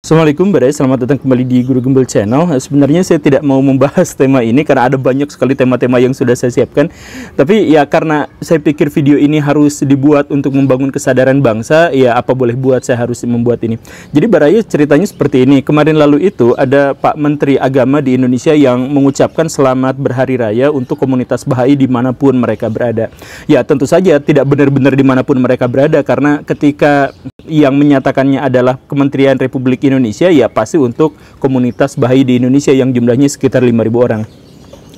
Assalamualaikum Barai, selamat datang kembali di Guru Gembel Channel. Sebenarnya saya tidak mau membahas tema ini karena ada banyak sekali tema-tema yang sudah saya siapkan. Tapi ya karena saya pikir video ini harus dibuat untuk membangun kesadaran bangsa, ya apa boleh buat, saya harus membuat ini. Jadi Barai ceritanya seperti ini. Kemarin lalu itu ada Pak Menteri Agama di Indonesia yang mengucapkan selamat berhari raya untuk komunitas Bahai dimanapun mereka berada. Ya tentu saja tidak benar-benar dimanapun mereka berada, karena ketika yang menyatakannya adalah Kementerian Republik Indonesia, ya pasti untuk komunitas Bahai di Indonesia yang jumlahnya sekitar 5.000 orang.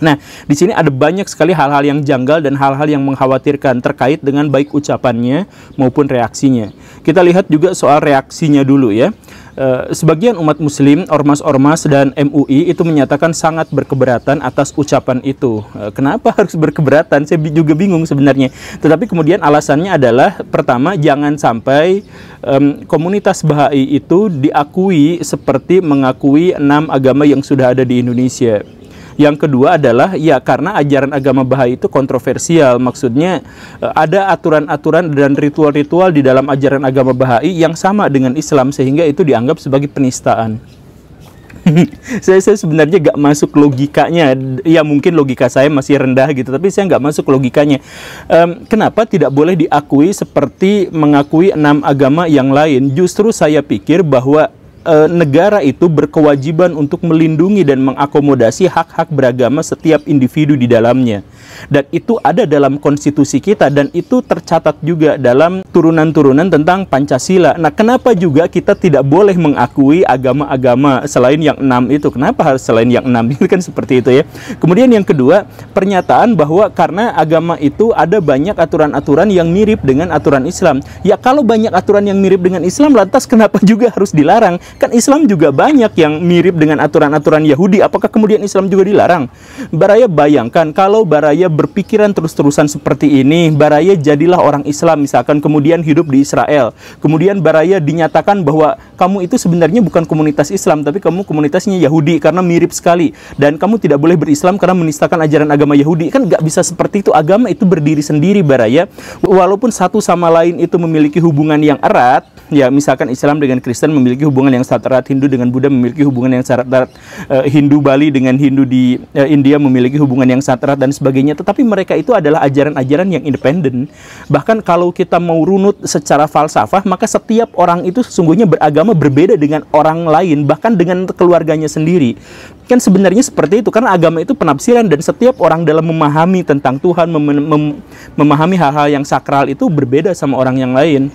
Nah, di sini ada banyak sekali hal-hal yang janggal dan hal-hal yang mengkhawatirkan terkait dengan baik ucapannya maupun reaksinya. Kita lihat juga soal reaksinya dulu ya. Sebagian umat muslim, ormas-ormas dan MUI itu menyatakan sangat berkeberatan atas ucapan itu. Kenapa harus berkeberatan? Saya juga bingung sebenarnya. Tetapi kemudian alasannya adalah, pertama, jangan sampai komunitas Bahai itu diakui seperti mengakui 6 agama yang sudah ada di Indonesia. Yang kedua adalah, ya karena ajaran agama Bahai itu kontroversial. Maksudnya ada aturan-aturan dan ritual-ritual di dalam ajaran agama Bahai yang sama dengan Islam, sehingga itu dianggap sebagai penistaan. saya sebenarnya gak masuk logikanya. Ya mungkin logika saya masih rendah gitu, tapi saya gak masuk logikanya. Kenapa tidak boleh diakui seperti mengakui 6 agama yang lain? Justru saya pikir bahwa negara itu berkewajiban untuk melindungi dan mengakomodasi hak-hak beragama setiap individu di dalamnya. Dan itu ada dalam konstitusi kita, dan itu tercatat juga dalam turunan-turunan tentang Pancasila. Nah, kenapa juga kita tidak boleh mengakui agama-agama selain yang 6 itu? Kenapa harus selain yang 6? Itu kan seperti itu ya. Kemudian yang kedua, pernyataan bahwa karena agama itu ada banyak aturan-aturan yang mirip dengan aturan Islam. Ya kalau banyak aturan yang mirip dengan Islam, lantas kenapa juga harus dilarang? Kan Islam juga banyak yang mirip dengan aturan-aturan Yahudi. Apakah kemudian Islam juga dilarang? Baraya bayangkan kalau Baraya berpikiran terus-terusan seperti ini, Baraya jadilah orang Islam misalkan, kemudian hidup di Israel. Kemudian Baraya dinyatakan bahwa kamu itu sebenarnya bukan komunitas Islam, tapi kamu komunitasnya Yahudi karena mirip sekali. Dan kamu tidak boleh berislam karena menistakan ajaran agama Yahudi. Kan nggak bisa seperti itu. Agama itu berdiri sendiri, Baraya. Walaupun satu sama lain itu memiliki hubungan yang erat, ya misalkan Islam dengan Kristen memiliki hubungan yang sangat erat, Hindu dengan Buddha memiliki hubungan yang sangat erat, Hindu Bali dengan Hindu di India memiliki hubungan yang sangat erat dan sebagainya. Tetapi mereka itu adalah ajaran-ajaran yang independen. Bahkan kalau kita mau runut secara falsafah, maka setiap orang itu sesungguhnya beragama berbeda dengan orang lain, bahkan dengan keluarganya sendiri. Kan sebenarnya seperti itu, karena agama itu penafsiran, dan setiap orang dalam memahami tentang Tuhan, memahami hal-hal yang sakral itu berbeda sama orang yang lain.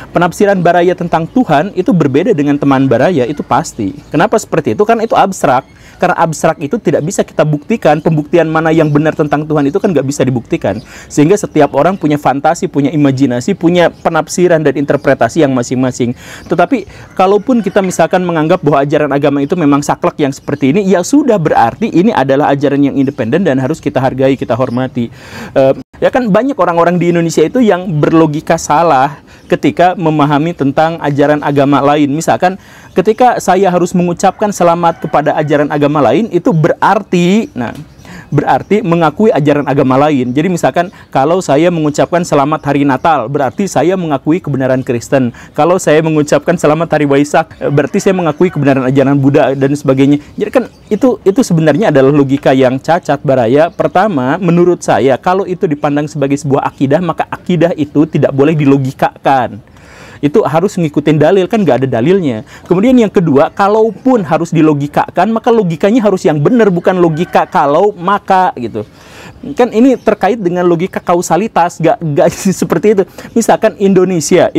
Penafsiran Baraya tentang Tuhan itu berbeda dengan teman Baraya, itu pasti. Kenapa seperti itu? Karena itu abstrak. Karena abstrak itu tidak bisa kita buktikan. Pembuktian mana yang benar tentang Tuhan itu kan nggak bisa dibuktikan. Sehingga setiap orang punya fantasi, punya imajinasi, punya penafsiran dan interpretasi yang masing-masing. Tetapi kalaupun kita misalkan menganggap bahwa ajaran agama itu memang saklek yang seperti ini, ya sudah, berarti ini adalah ajaran yang independen dan harus kita hargai, kita hormati. Ya kan banyak orang-orang di Indonesia itu yang berlogika salah ketika memahami tentang ajaran agama lain. Misalkan ketika saya harus mengucapkan selamat kepada ajaran agama lain, itu berarti mengakui ajaran agama lain. Jadi misalkan kalau saya mengucapkan selamat hari Natal, berarti saya mengakui kebenaran Kristen. Kalau saya mengucapkan selamat hari Waisak, berarti saya mengakui kebenaran ajaran Buddha dan sebagainya. Jadi kan itu sebenarnya adalah logika yang cacat, Baraya. Pertama, menurut saya kalau itu dipandang sebagai sebuah akidah, maka akidah itu tidak boleh dilogikakan. Itu harus ngikutin dalil, kan nggak ada dalilnya. Kemudian yang kedua, kalaupun harus dilogikakan, maka logikanya harus yang benar, bukan logika kalau maka gitu. Kan ini terkait dengan logika kausalitas, nggak seperti itu. Misalkan Indonesia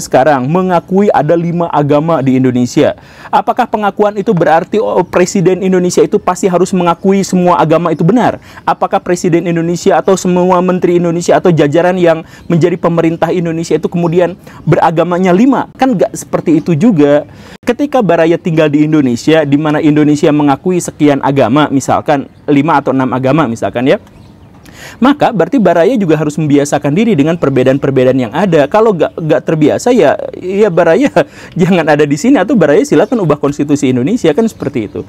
sekarang mengakui ada 5 agama di Indonesia. Apakah pengakuan itu berarti Presiden Indonesia itu pasti harus mengakui semua agama itu benar? Apakah Presiden Indonesia atau semua Menteri Indonesia atau jajaran yang menjadi pemerintah Indonesia itu kemudian beragamanya 5? Kan nggak seperti itu juga. Ketika Baraya tinggal di Indonesia, di mana Indonesia mengakui sekian agama, misalkan 5 atau 6 agama misalkan ya, maka berarti Baraya juga harus membiasakan diri dengan perbedaan-perbedaan yang ada. Kalau nggak terbiasa, ya Baraya jangan ada di sini, atau Baraya silakan ubah konstitusi Indonesia, kan seperti itu.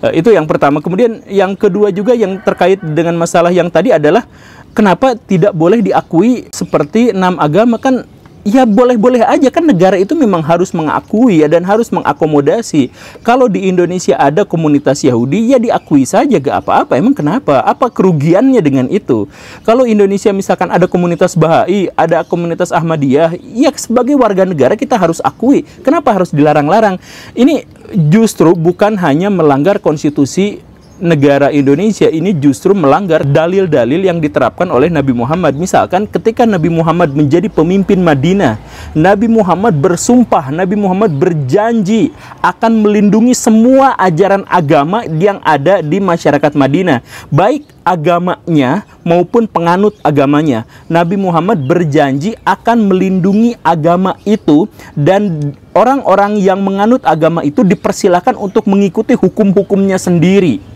Itu yang pertama. Kemudian yang kedua juga yang terkait dengan masalah yang tadi adalah kenapa tidak boleh diakui seperti 6 agama. Kan ya boleh-boleh aja kan, negara itu memang harus mengakui ya, dan harus mengakomodasi. Kalau di Indonesia ada komunitas Yahudi, ya diakui saja, gak apa-apa. Emang kenapa? Apa kerugiannya dengan itu? Kalau Indonesia misalkan ada komunitas Bahai, ada komunitas Ahmadiyah, ya sebagai warga negara kita harus akui. Kenapa harus dilarang-larang? Ini justru bukan hanya melanggar konstitusi negara Indonesia, ini justru melanggar dalil-dalil yang diterapkan oleh Nabi Muhammad. Misalkan ketika Nabi Muhammad menjadi pemimpin Madinah, Nabi Muhammad bersumpah, Nabi Muhammad berjanji akan melindungi semua ajaran agama yang ada di masyarakat Madinah, baik agamanya maupun penganut agamanya. Nabi Muhammad berjanji akan melindungi agama itu, dan orang-orang yang menganut agama itu dipersilakan untuk mengikuti hukum-hukumnya sendiri.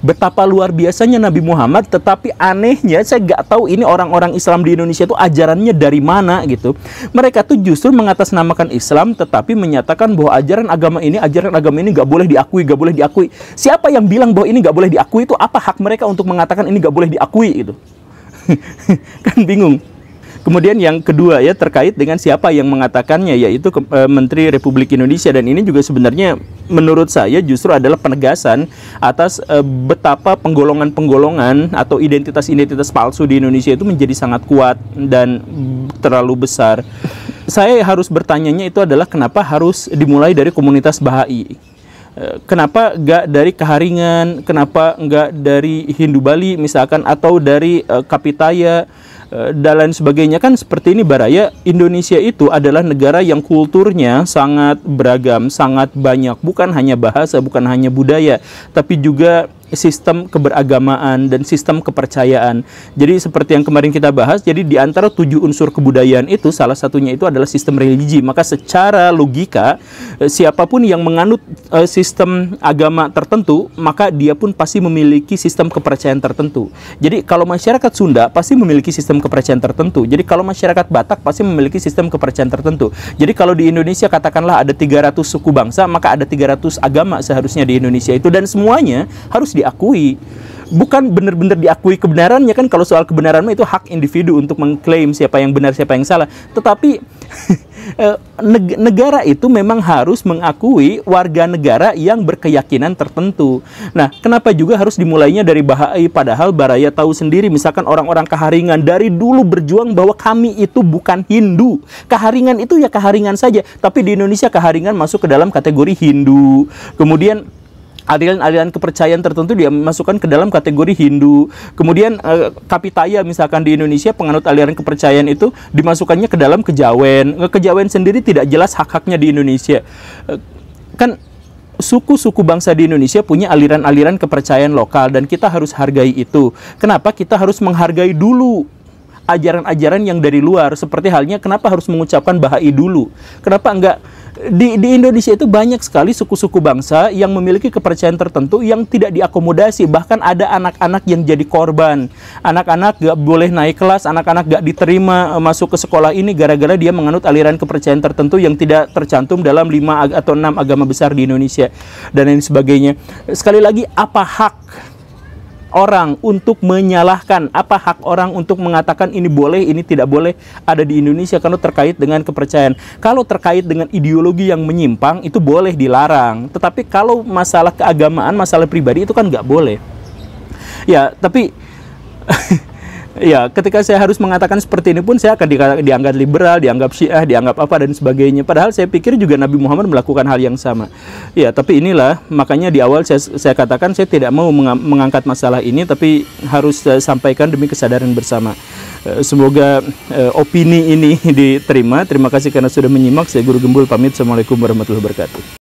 Betapa luar biasanya Nabi Muhammad, tetapi anehnya saya nggak tahu ini orang-orang Islam di Indonesia itu ajarannya dari mana gitu. Mereka tuh justru mengatasnamakan Islam, tetapi menyatakan bahwa ajaran agama ini nggak boleh diakui, nggak boleh diakui. Siapa yang bilang bahwa ini nggak boleh diakui? Itu apa hak mereka untuk mengatakan ini nggak boleh diakui gitu? Kan bingung. Kemudian yang kedua ya, terkait dengan siapa yang mengatakannya, yaitu Menteri Republik Indonesia. Dan ini juga sebenarnya menurut saya justru adalah penegasan atas betapa penggolongan-penggolongan atau identitas-identitas palsu di Indonesia itu menjadi sangat kuat dan terlalu besar. Saya harus bertanyanya itu adalah kenapa harus dimulai dari komunitas Bahai? Kenapa nggak dari Kaharingan? Kenapa nggak dari Hindu Bali misalkan, atau dari Kapitaya dan lain sebagainya? Kan seperti ini Baraya, Indonesia itu adalah negara yang kulturnya sangat beragam, sangat banyak, bukan hanya bahasa, bukan hanya budaya, tapi juga sistem keberagamaan dan sistem kepercayaan. Jadi seperti yang kemarin kita bahas, jadi di antara 7 unsur kebudayaan itu salah satunya itu adalah sistem religi. Maka secara logika siapapun yang menganut sistem agama tertentu, maka dia pun pasti memiliki sistem kepercayaan tertentu. Jadi kalau masyarakat Sunda pasti memiliki sistem kepercayaan tertentu. Jadi kalau masyarakat Batak pasti memiliki sistem kepercayaan tertentu. Jadi kalau di Indonesia katakanlah ada 300 suku bangsa, maka ada 300 agama seharusnya di Indonesia itu, dan semuanya harus diakui. Bukan benar-benar diakui kebenarannya, kan kalau soal kebenaran itu hak individu untuk mengklaim siapa yang benar, siapa yang salah. Tetapi negara itu memang harus mengakui warga negara yang berkeyakinan tertentu. Nah, kenapa juga harus dimulainya dari Bahai? Padahal Baraya tahu sendiri, misalkan orang-orang Kaharingan dari dulu berjuang bahwa kami itu bukan Hindu. Kaharingan itu ya Kaharingan saja, tapi di Indonesia Kaharingan masuk ke dalam kategori Hindu. Kemudian aliran-aliran kepercayaan tertentu dia masukkan ke dalam kategori Hindu. Kemudian Kapitaya misalkan di Indonesia, penganut aliran kepercayaan itu dimasukkannya ke dalam Kejawen. Kejawen sendiri tidak jelas hak-haknya di Indonesia. Kan suku-suku bangsa di Indonesia punya aliran-aliran kepercayaan lokal, dan kita harus hargai itu. Kenapa kita harus menghargai dulu ajaran-ajaran yang dari luar? Seperti halnya kenapa harus mengucapkan Bahai dulu? Kenapa enggak? Di Indonesia itu banyak sekali suku-suku bangsa yang memiliki kepercayaan tertentu yang tidak diakomodasi. Bahkan ada anak-anak yang jadi korban. Anak-anak gak boleh naik kelas, anak-anak gak diterima masuk ke sekolah ini gara-gara dia menganut aliran kepercayaan tertentu yang tidak tercantum dalam 5 atau 6 agama besar di Indonesia, dan lain sebagainya. Sekali lagi, apa hak orang untuk menyalahkan? Apa hak orang untuk mengatakan ini boleh, ini tidak boleh ada di Indonesia kalau terkait dengan kepercayaan? Kalau terkait dengan ideologi yang menyimpang itu boleh dilarang, tetapi kalau masalah keagamaan, masalah pribadi itu kan nggak boleh. Ya, tapi ya, ketika saya harus mengatakan seperti ini pun saya akan dianggap liberal, dianggap Syiah, dianggap apa dan sebagainya. Padahal saya pikir juga Nabi Muhammad melakukan hal yang sama. Ya, tapi inilah makanya di awal saya katakan saya tidak mau mengangkat masalah ini, tapi harus sampaikan demi kesadaran bersama. Semoga opini ini diterima. Terima kasih karena sudah menyimak. Saya Guru Gembul pamit. Assalamualaikum warahmatullahi wabarakatuh.